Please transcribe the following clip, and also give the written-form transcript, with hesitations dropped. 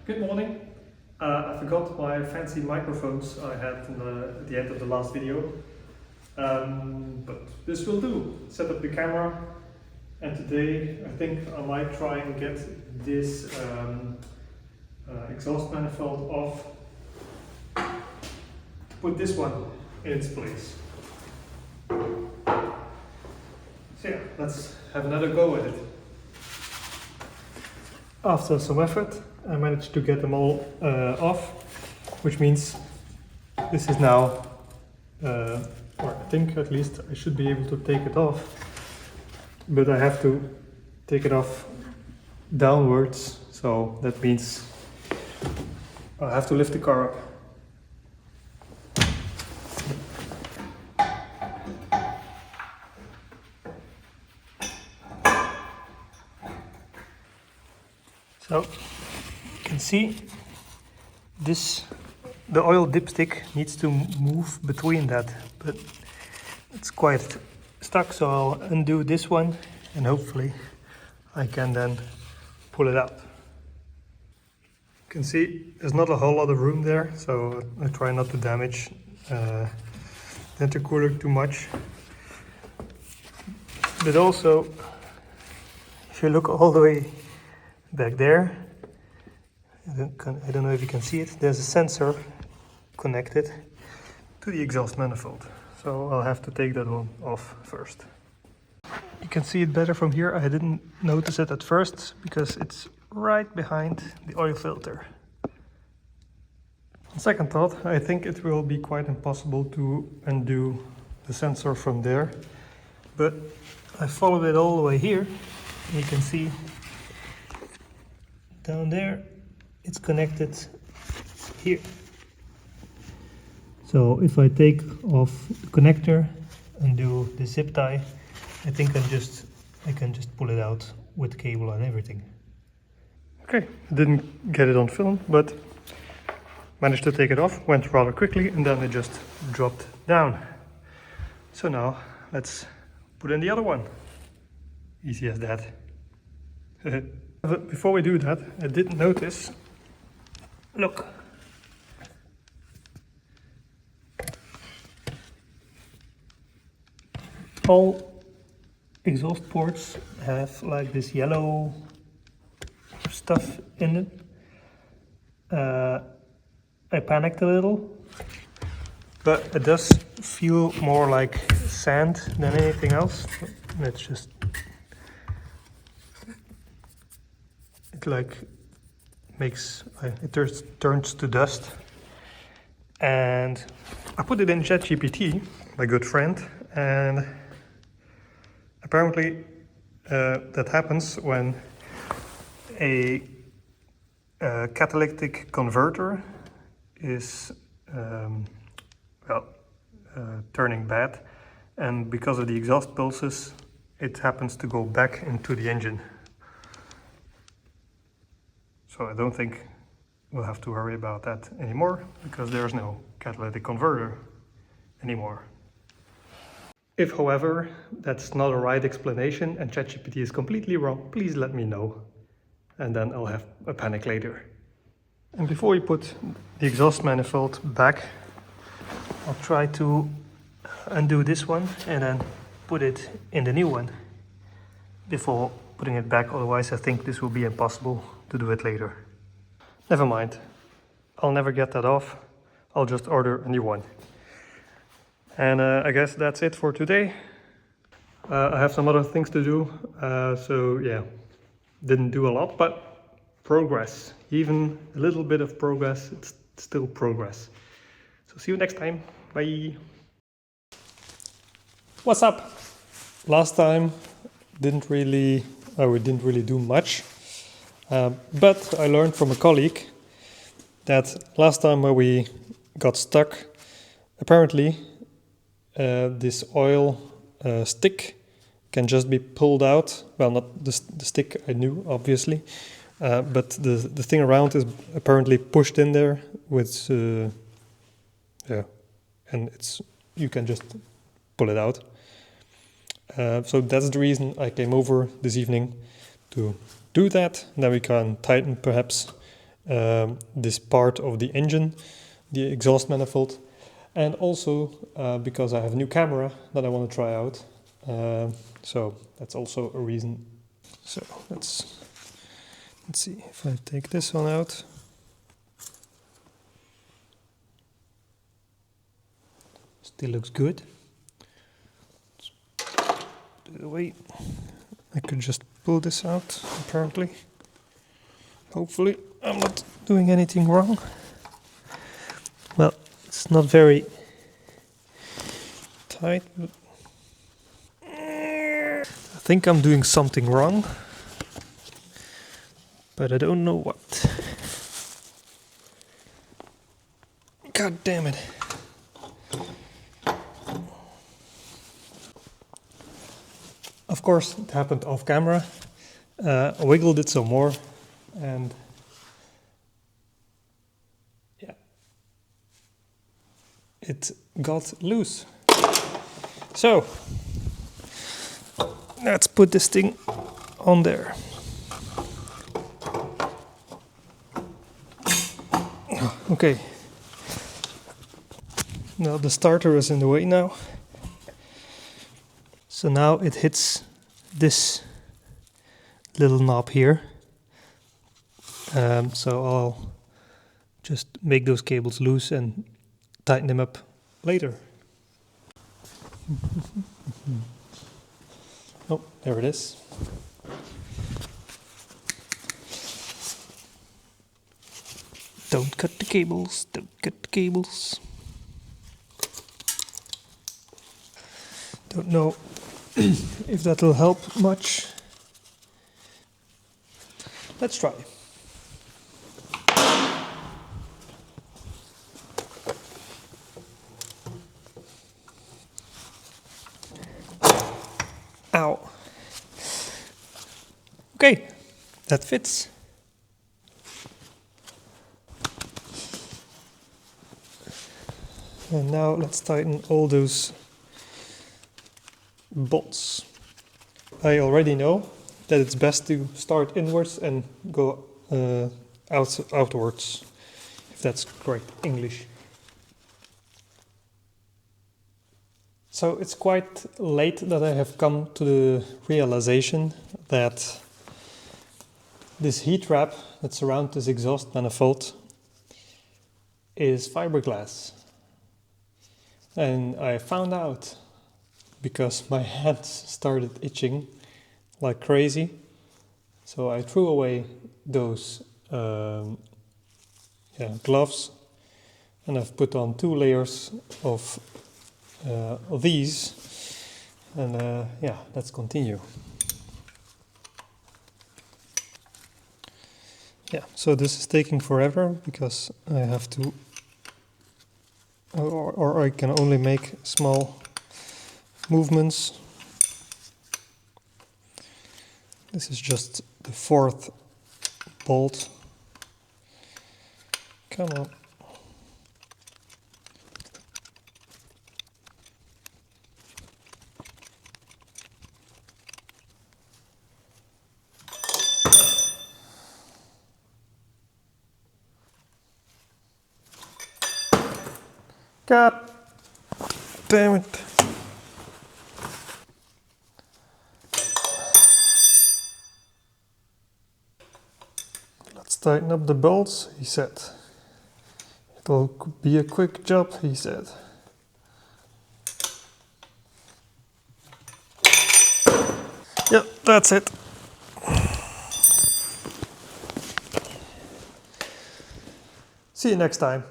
Good morning. I forgot my fancy microphones I had at the end of the last video, but this will do. Set up the camera, and today I think I might try and get this exhaust manifold off, put this one in its place. So yeah, let's have another go at it. After some effort, I managed to get them all off, which means this is now, or I think at least I should be able to take it off, but I have to take it off downwards, so that means I have to lift the car up. So you can see the oil dipstick needs to move between that, but it's quite stuck, so I'll undo this one and hopefully I can then pull it out. You can see there's not a whole lot of room there, so I try not to damage the intercooler too much. But also, if you look all the way back there, I don't know if you can see it, there's a sensor connected to the exhaust manifold. So I'll have to take that one off first. You can see it better from here. I didn't notice it at first because it's right behind the oil filter. On second thought, I think it will be quite impossible to undo the sensor from there. But I followed it all the way here, and you can see down there it's connected here. So if I take off the connector and do the zip tie, I think I can just pull it out with cable and everything. Okay, I didn't get it on film, but managed to take it off, went rather quickly, and then it just dropped down. So now let's put in the other one. Easy as that. But before we do that, I did notice, look, all exhaust ports have like this yellow stuff in it. I panicked a little, but it does feel more like sand than anything else. It's just, it like makes, it turns to dust. And I put it in ChatGPT, my good friend, and apparently that happens when a catalytic converter is turning bad, and because of the exhaust pulses it happens to go back into the engine. So I don't think we'll have to worry about that anymore, because there's no catalytic converter anymore. If, however, that's not a right explanation and ChatGPT is completely wrong, please let me know, and then I'll have a panic later. And before we put the exhaust manifold back, I'll try to undo this one and then put it in the new one before putting it back, otherwise I think this will be impossible to do it later. Never mind, I'll never get that off, I'll just order a new one. And I guess that's it for today. I have some other things to do, so yeah, didn't do a lot, but progress. Even a little bit of progress, it's still progress. So see you next time, bye! What's up? Last time we didn't really do much, but I learned from a colleague that last time when we got stuck, apparently this oil stick can just be pulled out. Well, not the stick, I knew obviously, but the thing around is apparently pushed in there with and you can just pull it out. So that's the reason I came over this evening to do that. Then we can tighten perhaps this part of the engine, the exhaust manifold, and also because I have a new camera that I want to try out. So that's also a reason. So let's see if I take this one out. Still looks good. Let's put it away. I could just pull this out, apparently. Hopefully I'm not doing anything wrong. Well, it's not very tight, but I think I'm doing something wrong, but I don't know what. God damn it. Of course, it happened off camera. I wiggled it some more, and yeah, it got loose. So let's put this thing on there. Okay. Now the starter is in the way now. So now it hits this little knob here. So I'll just make those cables loose and tighten them up later. Oh, there it is. Don't cut the cables, don't cut the cables. Don't know if that will help much. Let's try. Ow. Okay, that fits. And now let's tighten all those bolts. I already know that it's best to start inwards and go outwards, if that's correct English. So it's quite late that I have come to the realization that this heat wrap that's around this exhaust manifold is fiberglass. And I found out because my hands started itching like crazy. So I threw away those gloves, and I've put on 2 layers of these, and let's continue. Yeah, so this is taking forever because I have to, or I can only make small movements. This is just the 4th bolt. Come on. God damn it. Let's tighten up the bolts, he said. It'll be a quick job, he said. Yep, that's it. See you next time.